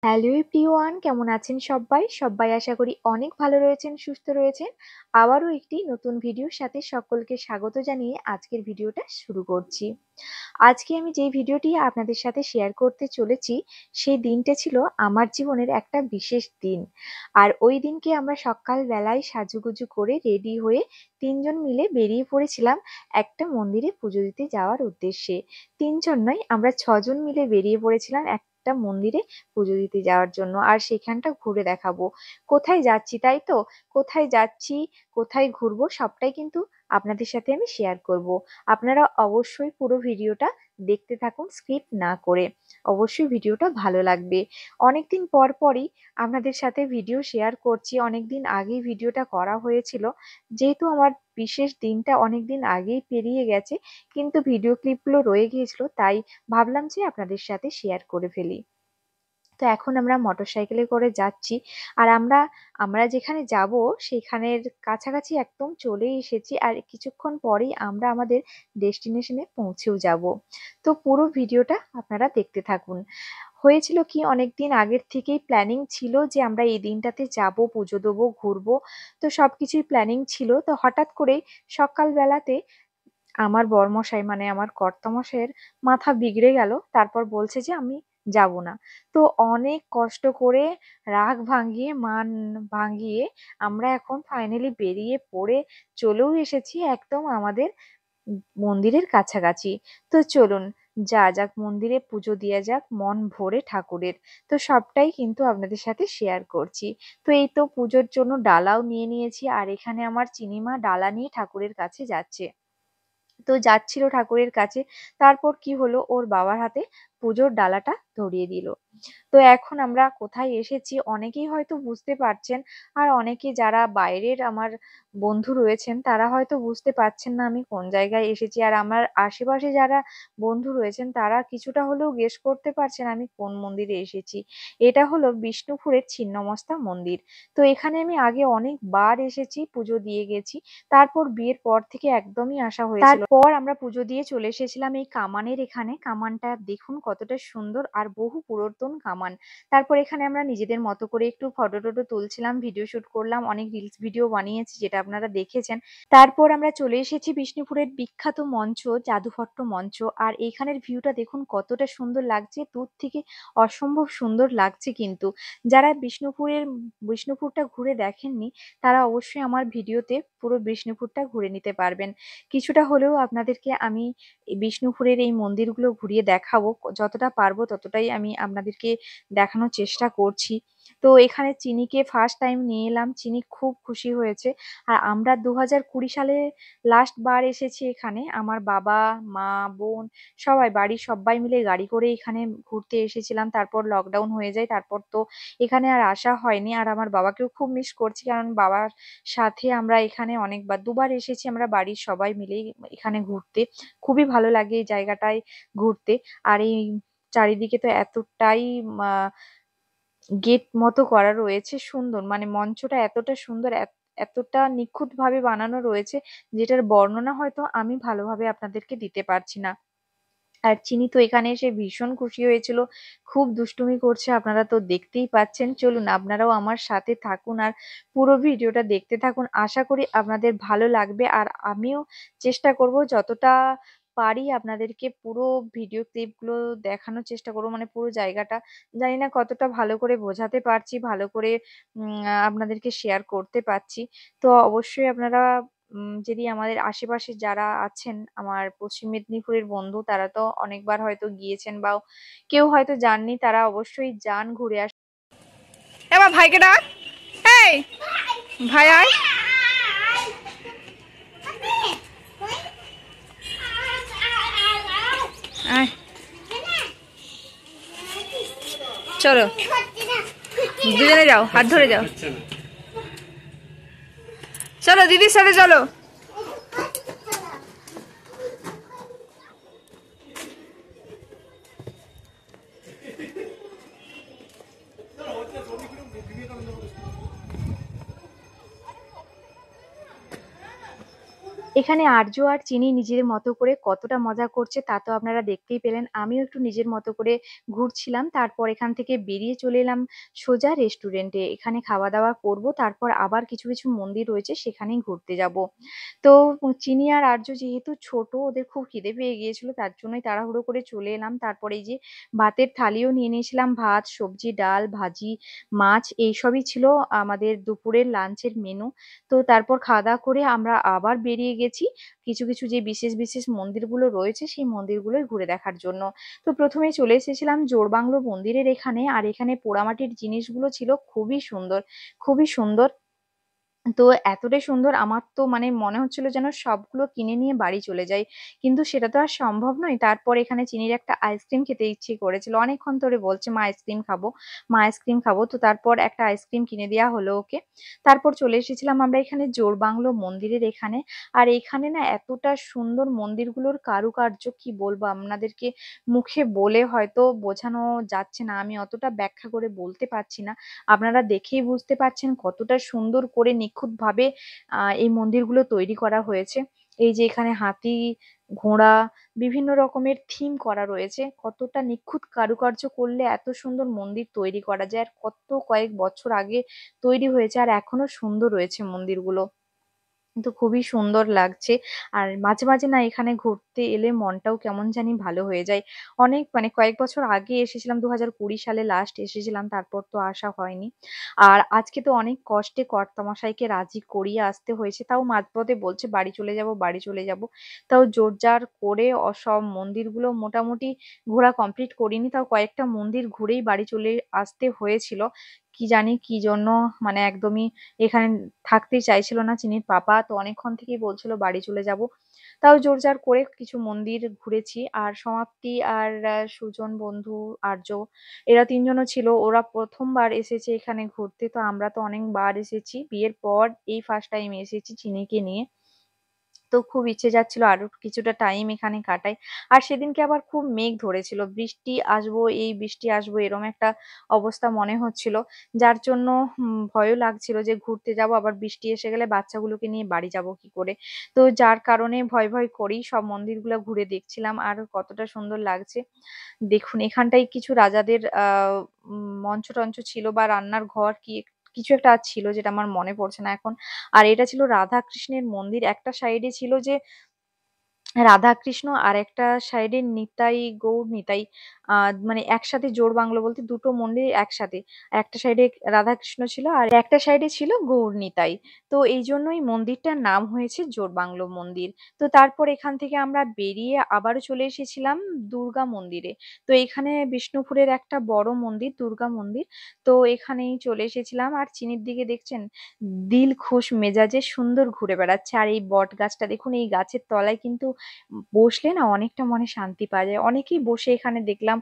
Hello everyone, কেমন আছেন সবাই? সবাই আশা করি অনেক ভালো রয়েছেন, সুস্থ রয়েছেন। আবারও একটি নতুন ভিডিওর সাথে সকলকে স্বাগত জানিয়ে আজকের ভিডিওটা শুরু করছি। আজকে আমি যেই ভিডিওটি আপনাদের সাথে শেয়ার করতে চলেছি, সেই দিনটা ছিল আমার জীবনের একটা বিশেষ দিন। আর ওই দিনকে আমরা সকালবেলায় সাজুগুজু করে রেডি হয়ে ৩ জন মিলে বেরিয়ে পড়েছিলাম একটা মন্দিরে পুজো দিতে যাওয়ার উদ্দেশ্যে। ৩ জন নয়, আমরা ৬ জন মিলে বেরিয়ে পড়েছিলাম একটা মন্দিরে পুজো দিতে যাওয়ার জন্য। আর সেখানটা ঘুরে দেখাবো। কোথায় যাচ্ছি, তাই তো? কোথায় যাচ্ছি, কোথায় ঘুরবো সবটাই কিন্তু আপনাদের সাথে আমি শেয়ার করব। আপনারা অবশ্যই পুরো ভিডিওটা দেখতে থাকুন স্কিপ না করে। অবশ্যই ভিডিওটা ভালো লাগবে। অনেকদিন পরই আপনাদের সাথে ভিডিও শেয়ার করছি। অনেকদিন আগেই ভিডিওটা করা হয়েছিল। যেহেতু আমার বিশেষ দিনটা অনেকদিন আগেই পেরিয়ে গেছে, কিন্তু ভিডিও ক্লিপগুলো রয়ে গিয়েছিল, তাই ভাবলাম যে আপনাদের সাথে শেয়ার করে ফেলি। তো এখন আমরা মোটরসাইকেলে করে যাচ্ছি। আর আমরা আমরা যেখানে যাব সেখানের কাছাকাছি একদম চলেই এসেছি। আর কিছুক্ষণ পরেই আমরা আমাদের ডেস্টিনেশনে পৌঁছেও যাব। তো পুরো ভিডিওটা আপনারা দেখতে থাকুন। হয়েছিল কি, অনেকদিন আগের থেকেই প্ল্যানিং ছিল যে আমরা এই দিনটাতে যাব, পুজো দেবো, ঘুরবো। তো সবকিছুই প্ল্যানিং ছিল। তো হঠাৎ করেই সকালবেলাতে আমার বরমশাই মানে আমার কর্তামশাইয়ের মাথা বিগড়ে গেল। তারপর বলছে যে আমি যাব না। তো অনেক কষ্ট করে রাগ ভাঙিয়ে মান ভাঙিয়ে আমরা এখন ফাইনালি বেরিয়ে পড়ে চলেও এসেছি একদম আমাদের মন্দিরের কাছাকাছি। তো চলুন যা যাক, মন্দিরে পুজো দেওয়া যাক মন ভরে ঠাকুরের। তো সবটাই কিন্তু আপনাদের সাথে শেয়ার করছি। তো এই তো পুজোর জন্য ডালাও নিয়ে নিয়েছি। আর এখানে আমার চিনিমা ডালা নিয়ে ঠাকুরের কাছে যাচ্ছে। তো যাচ্ছিল ঠাকুরের কাছে। তারপর কি হলো, ওর বাবার হাতে পুজোর ডালাটা ধরিয়ে দিল। তো এখন আমরা কোথায় এসেছি অনেকেই হয়তো বুঝতে পারছেন। আর অনেকে যারা বাইরের আমার বন্ধু রয়েছেন তারা হয়তো বুঝতে পারছেন না আমি কোন জায়গায় এসেছি। আর আমার আশেপাশে যারা বন্ধু রয়েছেন তারা কিছুটা হলেও গেস করতে পারছেন আমি কোন মন্দিরে এসেছি। এটা হলো বিষ্ণুপুরের ছিন্নমস্তা মন্দির। তো এখানে আমি আগে অনেকবার এসেছি, পুজো দিয়ে গেছি। তারপর বিয়ের পর থেকে একদমই আসা হয়েছিল। তারপর আমরা পুজো দিয়ে চলে এসেছিলাম এই কামানের এখানে। কামানটা দেখুন কতটা সুন্দর আর বহু পুরাতন কামান। তারপর এখানে আমরা নিজেদের মতো করে একটু ফটো টটো তুলছিলাম, ভিডিও শুট করলাম, অনেক রিলস ভিডিও বানিয়েছি যেটা আপনারা দেখেছেন। তারপর আমরা চলে এসেছি বিষ্ণুপুরের বিখ্যাত মঞ্চ, জাদুঘট্ট মঞ্চ। আর এইখানের ভিউটা দেখুন কতটা সুন্দর লাগছে, দূর থেকে অসম্ভব সুন্দর লাগছে। কিন্তু যারা বিষ্ণুপুরটা ঘুরে দেখেননি তারা অবশ্যই আমার ভিডিওতে পুরো বিষ্ণুপুরটা ঘুরে নিতে পারবেন। কিছুটা হলেও আপনাদেরকে আমি এই বিষ্ণুপুরের এই মন্দিরগুলো ঘুরিয়ে দেখাবো। যতটা পারবো ততটাই আমি আপনাদেরকে দেখানোর চেষ্টা করছি। তো এখানে চিনিকে ফার্স্ট টাইম নিয়ে এলাম, চিনি খুব খুশি হয়েছে। আর আমরা 2020 সালে লাস্ট বার এসেছি এখানে। আমার বাবা, মা, বোন সবাই, বাড়ির সবাই মিলে গাড়ি করে এখানে ঘুরতে এসেছিলাম। তারপর লকডাউন হয়ে যায়, তারপর তো এখানে আর আসা হয়নি। আর আমার বাবাকেও খুব মিস করছি, কারণ বাবার সাথে আমরা এখানে অনেকবার, দুবার এসেছি আমরা বাড়ির সবাই মিলেই এখানে ঘুরতে। খুবই ভালো লাগে এই জায়গাটায় ঘুরতে। আর এই চারিদিকে তো এতটাই গেট মতো করা রয়েছে সুন্দর, মানে মঞ্চটা এতটা সুন্দর, এতটা নিখুঁত ভাবে বানানো রয়েছে যেটার বর্ণনা হয়তো আমি ভালোভাবে আপনাদেরকে দিতে পারছি না। আর চিনি তো এখানে এসে ভীষণ খুশি হয়েছিল, খুব দুষ্টুমি করছে, আপনারা তো দেখতেই পাচ্ছেন। চলুন আপনারাও আমার সাথে থাকুন আর পুরো ভিডিওটা দেখতে থাকুন। আশা করি আপনাদের ভালো লাগবে। আর আমিও চেষ্টা করব যতটা পারি আপনাদেরকে পুরো ভিডিও ক্লিপগুলো দেখানোর চেষ্টা করবো, মানে পুরো জায়গাটা। জানি না কতটা ভালো করে বোঝাতে পারছি, ভালো করে আপনাদেরকে শেয়ার করতে পারছি। তো অবশ্যই আপনারা যদি আমাদের আশেপাশে যারা আছেন আমার পশ্চিম মেদিনীপুরের বন্ধু, তারা তো অনেকবার হয়তো গিয়েছেন, বা কেউ হয়তো যাননি, তারা অবশ্যই যান, ঘুরে আসুন। এবার ভাইকে ডাক। এই ভাই আয়। আয় চলো দুজনে যাও, হাত ধরে যাও। চলো দিদির সাথে চলো। এখানে আর্য আর চিনি নিজের মতো করে কতটা মজা করছে তা তো আপনারা দেখতেই পেলেন। আমিও একটু নিজের মতো করে ঘুরছিলাম। তারপর এখান থেকে বেরিয়ে চলে এলাম সোজা রেস্টুরেন্টে। এখানে খাওয়া-দাওয়া করব। তারপর আবার কিছু, কিছু মন্দির রয়েছে সেখানেই ঘুরতে যাব। তো চিনি আর আর্য যেহেতু ছোট, ওদের খুব খিদে পেয়ে গিয়েছিল, তার জন্যই তাড়াহুড়ো করে চলে এলাম। তারপরে এই যে ভাতের থালিও নিয়ে নিয়েছিলাম। ভাত, সবজি, ডাল, ভাজি, মাছ এইসবই ছিল আমাদের দুপুরের লাঞ্চের মেনু। তো তারপর খাওয়া-দাওয়া করে আমরা আবার বেরিয়ে গেছি কিছু, কিছু যে বিশেষ, বিশেষ মন্দিরগুলো রয়েছে সেই মন্দিরগুলোই ঘুরে দেখার জন্য। তো ১ম এই চলে এসেছিলাম জোড়বাংলো মন্দিরের এখানে। আর এখানে পোড়ামাটির জিনিসগুলো ছিল খুবই সুন্দর, খুবই সুন্দর। তো এতটাই সুন্দর, আমার তো মানে মনে হচ্ছিল যেন সবগুলো কিনে নিয়ে বাড়ি চলে যাই। কিন্তু সেটা তো আর সম্ভব নয়। তারপর এখানে চিনির একটা আইসক্রিম খেতে ইচ্ছে করেছিল। অনেকক্ষণ ধরে বলছে, "মা আইসক্রিম খাবো, মা আইসক্রিম খাবো।" তো তারপর একটা আইসক্রিম কিনে দেয়া হলো ওকে। তারপর চলে এসেছিলাম আমরা এখানে জোড়বাংলো মন্দিরের এখানে। আর এখানে না এতটা সুন্দর মন্দিরগুলোর কারুকার্য কি বলবো আপনাদেরকে, মুখে বলে হয়তো বোঝানো যাচ্ছে না। আমি অতটা ব্যাখ্যা করে বলতে পারছি না। আপনারা দেখেই বুঝতে পারছেন কতটা সুন্দর করে নিখুঁতভাবে এই মন্দিরগুলো তৈরি করা হয়েছে। এই যে এখানে হাতি, ঘোড়া, বিভিন্ন রকমের থিম করা রয়েছে। কতটা নিখুঁত কারুকার্য করলে এত সুন্দর মন্দির তৈরি করা যায়, আর কত কয়েক বছর আগে তৈরি হয়েছে আর এখনো সুন্দর রয়েছে মন্দিরগুলো। কিন্তু খুবই সুন্দর লাগছে। আর মাঝে, মাঝে না এখানে ঘুরতে এলে মনটাও কেমন জানি ভালো হয়ে যায়। অনেক মানে কয়েক বছর আগে এসেছিলাম, ২০২০ সালে লাস্ট এসেছিলাম, তারপর তো আসা হয়নি। আর আজকে তো অনেক কষ্টে কর্তামশাইকে রাজি করিয়ে আসতে হয়েছে। তাও মাঝপথে বলছে বাড়ি চলে যাবো, বাড়ি চলে যাবো। তাও জোরজার করে সব মন্দিরগুলো মোটামুটি ঘোরা কমপ্লিট করিনি। তাও কয়েকটা মন্দির ঘুরেই বাড়ি চলে আসতে হয়েছিল। কি জানি কি জন্য, মানে একদমই এখানে থাকতেই চাইছিল না চিনির পাপা। তো অনেকক্ষণ থেকেই বলছিল বাড়ি চলে যাব। তাও জোরজার করে কিছু মন্দির ঘুরেছি। আর সমাপ্তি আর সুজন বন্ধু, আর্য, এরা ৩ জনও ছিল। ওরা ১ম বার এসেছে এখানে ঘুরতে। তো আমরা তো অনেকবার এসেছি। বিয়ের পর এই ফার্স্ট টাইম এসেছি চিনিকে নিয়ে। তো খুব ইচ্ছে যাচ্ছিল আরো কিছুটা টাইম এখানে কাটাই। আর সেদিনকে আবার খুব মেঘ ধরেছিল। বৃষ্টি আসবো, এই বৃষ্টি আসবো এরকম একটা অবস্থা মনে হচ্ছিল। যার জন্য ভয়ও লাগছিল যে ঘুরতে যাবো আবার বৃষ্টি এসে গেলে বাচ্চাগুলোকে নিয়ে বাড়ি যাবো কি করে? তো যার কারণে ভয়, ভয় করেই সব মন্দিরগুলা ঘুরে দেখছিলাম আর কতটা সুন্দর লাগছে। দেখুন এখানটায় কিছু রাজাদের মঞ্চ-টঞ্চ ছিল বা রান্নার ঘর কি কিছু একটা ছিল যেটা আমার মনে পড়ছে না এখন। আর এটা ছিল রাধা কৃষ্ণের মন্দির। একটা সাইডে ছিল যে রাধাকৃষ্ণ, আরেকটা সাইডে নিতাই, গৌর নিতাই। মানে একসাথে জোড়-বাংলো বলতে ২ টো মন্দির একসাথে। একটা সাইডে রাধাকৃষ্ণ ছিল আর একটা সাইডে ছিল গৌর নিতাই। তো এইজন্যই মন্দিরটার নাম হয়েছে জোড়-বাংলো মন্দির। তো তারপর এখান থেকে আমরা বেরিয়ে আবারও চলে এসেছিলাম দুর্গা মন্দিরে। তো এখানে বিষ্ণুপুরের একটা বড় মন্দির, দুর্গা মন্দির। তো এখানেই চলে এসেছিলাম। আর চিনির দিকে দেখছেন দিলখুশ মেজাজে সুন্দর ঘুরে বেড়াচ্ছে। আর এই বটগাছটা দেখুন, এই গাছের তলায় কিন্তু বসলে না অনেকটা মনে শান্তি পাওয়া যায়। অনেকেই বসে এখানে দেখলাম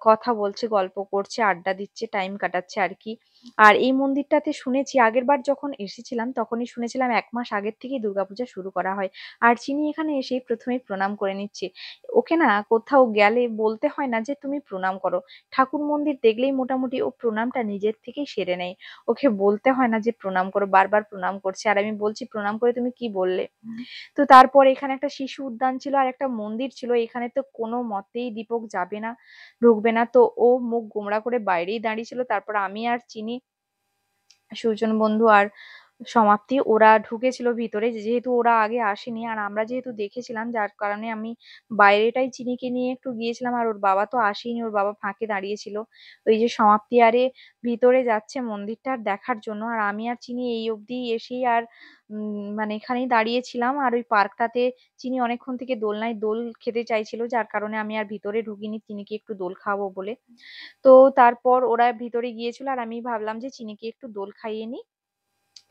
কথা বলছে, গল্প করছে, আড্ডা দিচ্ছে, টাইম কাটাচ্ছে আরকি। আর এই মন্দিরটাতে শুনেছি আগেরবার যখন এসেছিলাম তখনই শুনেছিলাম ১ মাস আগের থেকেই দুর্গাপূজা শুরু করা হয়। আর চিনি এখানে এসেই ১ম এই প্রণাম করে নিচ্ছে। ওকে না কোথাও গেলে বলতে হয় না যে তুমি প্রণাম করো। ঠাকুর মন্দির দেখলেই মোটামুটি ও প্রণামটা নিজের থেকেই সেরে নেয়। ওকে বলতে হয় না যে প্রণাম করো, বারবার প্রণাম করছে। আর আমি বলছি প্রণাম করে তুমি কি বললে? তো তারপর এখানে একটা শিশু উদ্যান ছিল আর একটা মন্দির ছিল। এখানে তো কোনো মতেই দীপক যাবে না, ঢুকবে না। তো ও মুখ গোমড়া করে বাইরেই দাঁড়িয়ে ছিল। তারপর আমি আর চিনি, সুজন বন্ধু আর সমাপ্তি ওরা ঢুকেছিল ভিতরে। যেহেতু ওরা আগে আসেনি আর আমরা যেহেতু দেখেছিলাম যার কারণে আমি বাইরেটাই চিনিকে নিয়ে একটু গিয়েছিলাম। আর ওর বাবা তো আসেইনি, ওর বাবা ফাঁকে দাঁড়িয়েছিল। ওই যে সমাপ্তি আরে ভিতরে যাচ্ছে মন্দিরটা দেখার জন্য। আর আমি আর চিনি এই অবধি এসেই আর মানে এখানেই দাঁড়িয়েছিলাম। আর ওই পার্কটাতে চিনি অনেকক্ষণ থেকে দোলনায় দোল খেতে চাইছিল, যার কারণে আমি আর ভিতরে ঢুকিনি চিনিকে একটু দোল খাওয়াবো বলে। তো তারপর ওরা ভিতরে গিয়েছিল আর আমি ভাবলাম যে চিনিকে একটু দোল খাইয়ে নিই।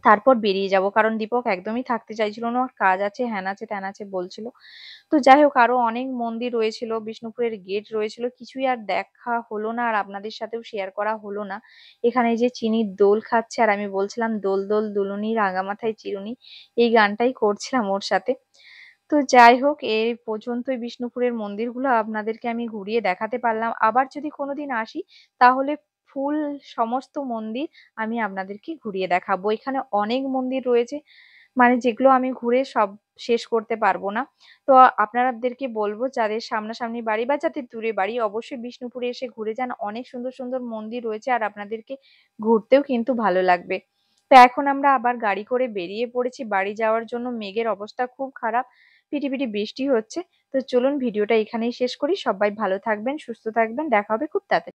তারপর বেরিয়ে যাবো। কারণ দীপক একদমই থাকতে চাইছিল না। ওর কাজ আছে, হ্যান আছে, ত্যান আছে বলছিল। তো যাই হোক আরো অনেক মন্দির রয়েছিল, বিষ্ণুপুরের গেট রয়েছিল। কিছুই আর দেখা হলো না আর আপনাদের সাথেও শেয়ার করা হলো না। এখানে এই যে চিনি দোল খাচ্ছে আর আমি বলছিলাম দোল দোল দুলুনি রাঙা মাথায় চিরুনি, এই গানটাই করছিলাম ওর সাথে। তো যাই হোক এই পর্যন্তই বিষ্ণুপুরের মন্দিরগুলো আপনাদেরকে আমি ঘুরিয়ে দেখাতে পারলাম। আবার যদি কোনোদিন আসি তাহলে ফুল সমস্ত মন্দির আমি আপনাদেরকে ঘুরিয়ে দেখাবো। এখানে অনেক মন্দির রয়েছে। মানে যেগুলো আমি ঘুরে সব শেষ করতে পারবো না। তো আপনাদেরকে বলবো যাদের সামনাসামনি বাড়ি বা যাদের দূরে বাড়ি অবশ্যই বিষ্ণুপুরে এসে ঘুরে যান। অনেক সুন্দর সুন্দর মন্দির রয়েছে আর আপনাদেরকে ঘুরতেও কিন্তু ভালো লাগবে। তো এখন আমরা আবার গাড়ি করে বেরিয়ে পড়েছি বাড়ি যাওয়ার জন্য। মেঘের অবস্থা খুব খারাপ, পিটিপিটি বৃষ্টি হচ্ছে। তো চলুন ভিডিওটা এখানেই শেষ করি। সবাই ভালো থাকবেন, সুস্থ থাকবেন, দেখা হবে খুব তাড়াতাড়ি।